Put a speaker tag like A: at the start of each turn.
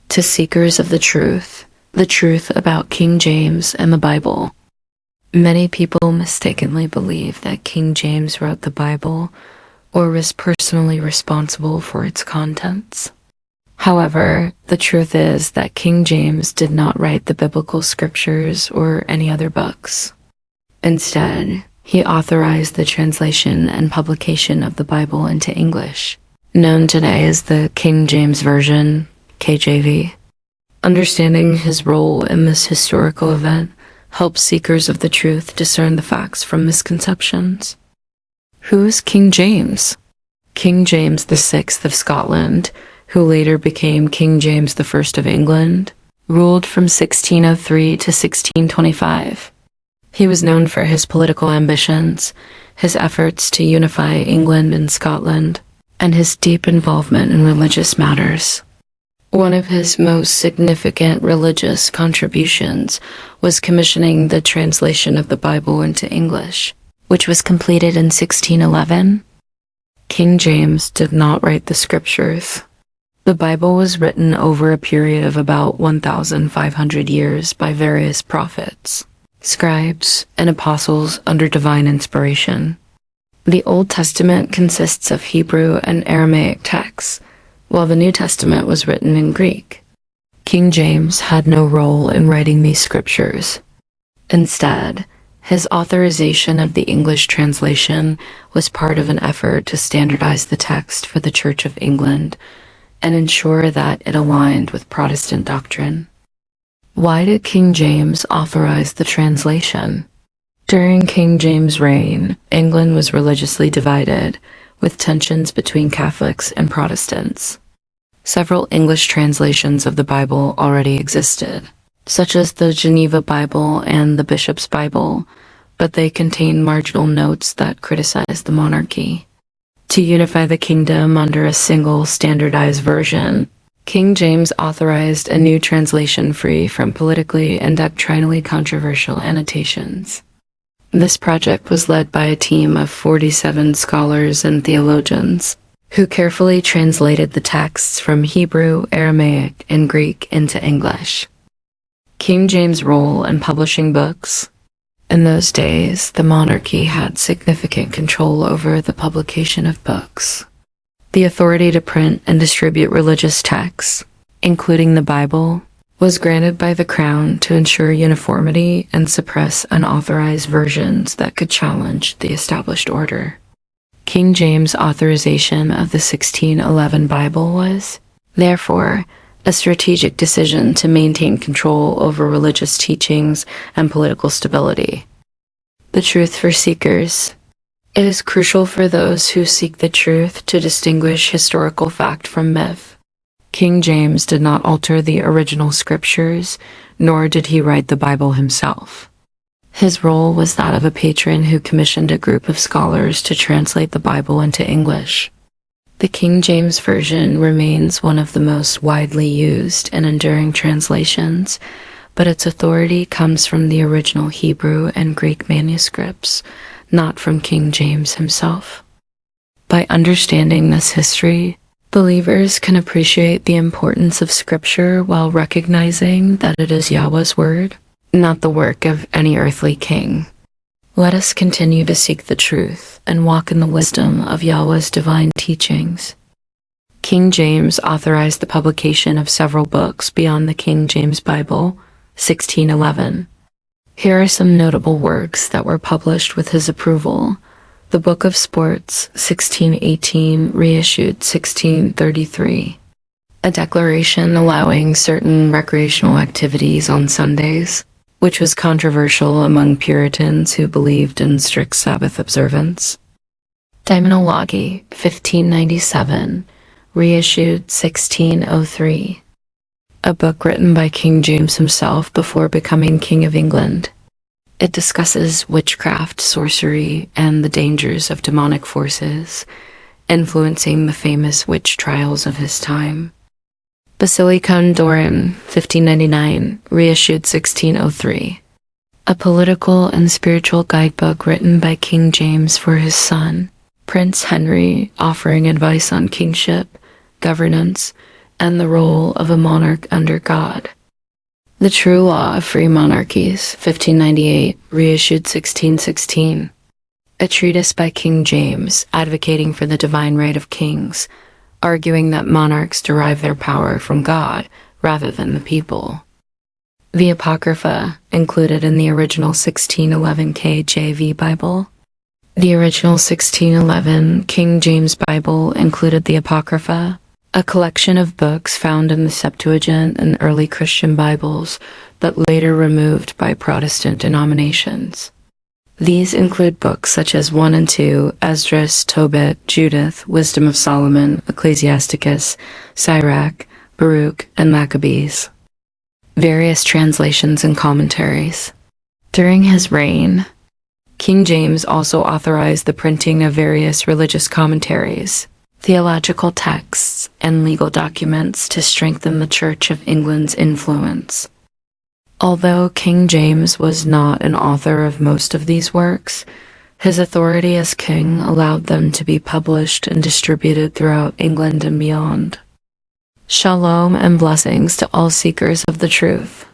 A: To seekers of the truth about King James and the Bible. Many people mistakenly believe that King James wrote the Bible or was personally responsible for its contents. However, the truth is that King James did not write the biblical scriptures or any other books. Instead, he authorized the translation and publication of the Bible into English, known today as the King James Version, KJV. Understanding his role in this historical event helps seekers of the truth discern the facts from misconceptions. Who is King James? King James VI of Scotland, who later became King James I of England, ruled from 1603 to 1625. He was known for his political ambitions, his efforts to unify England and Scotland, and his deep involvement in religious matters. One of his most significant religious contributions was commissioning the translation of the Bible into English, which was completed in 1611. King James did not write the scriptures. The Bible was written over a period of about 1,500 years by various prophets, scribes, and apostles under divine inspiration. The Old Testament consists of Hebrew and Aramaic texts, while the New Testament was written in Greek. King James had no role in writing these scriptures. Instead, his authorization of the English translation was part of an effort to standardize the text for the Church of England and ensure that it aligned with Protestant doctrine. Why did King James authorize the translation? During King James' reign, England was religiously divided, with tensions between Catholics and Protestants. Several English translations of the Bible already existed, such as the Geneva Bible and the Bishop's Bible, but they contained marginal notes that criticized the monarchy. To unify the kingdom under a single standardized version, King James authorized a new translation free from politically and doctrinally controversial annotations. This project was led by a team of 47 scholars and theologians, who carefully translated the texts from Hebrew, Aramaic, and Greek into English. King James' role in publishing books. In those days, the monarchy had significant control over the publication of books. The authority to print and distribute religious texts, including the Bible, was granted by the Crown to ensure uniformity and suppress unauthorized versions that could challenge the established order. King James' authorization of the 1611 Bible was, therefore, a strategic decision to maintain control over religious teachings and political stability. The truth for seekers. It is crucial for those who seek the truth to distinguish historical fact from myth. King James did not alter the original scriptures, nor did he write the Bible himself. His role was that of a patron who commissioned a group of scholars to translate the Bible into English. The King James Version remains one of the most widely used and enduring translations, but its authority comes from the original Hebrew and Greek manuscripts, not from King James himself. By understanding this history, believers can appreciate the importance of Scripture while recognizing that it is Yahweh's word, not the work of any earthly king. Let us continue to seek the truth and walk in the wisdom of Yahweh's divine teachings. King James authorized the publication of several books beyond the King James Bible, 1611. Here are some notable works that were published with his approval. The Book of Sports, 1618, reissued 1633. A declaration allowing certain recreational activities on Sundays, which was controversial among Puritans who believed in strict Sabbath observance. Demonology, 1597, reissued 1603. A book written by King James himself before becoming King of England. It discusses witchcraft, sorcery, and the dangers of demonic forces, influencing the famous witch trials of his time. Basilicon Doron, 1599, reissued 1603. A political and spiritual guidebook written by King James for his son, Prince Henry, offering advice on kingship, governance, and the role of a monarch under God. The True Law of Free Monarchies, 1598, reissued 1616. A treatise by King James advocating for the divine right of kings, arguing that monarchs derive their power from God rather than the people. The Apocrypha, included in the original 1611 KJV Bible. The original 1611 King James Bible included the Apocrypha, a collection of books found in the Septuagint and early Christian Bibles, but later removed by Protestant denominations. These include books such as 1 and 2, Esdras, Tobit, Judith, Wisdom of Solomon, Ecclesiasticus, Sirach, Baruch, and Maccabees. Various translations and commentaries. During his reign, King James also authorized the printing of various religious commentaries, theological texts, and legal documents to strengthen the Church of England's influence. Although King James was not an author of most of these works, his authority as king allowed them to be published and distributed throughout England and beyond. Shalom and blessings to all seekers of the truth.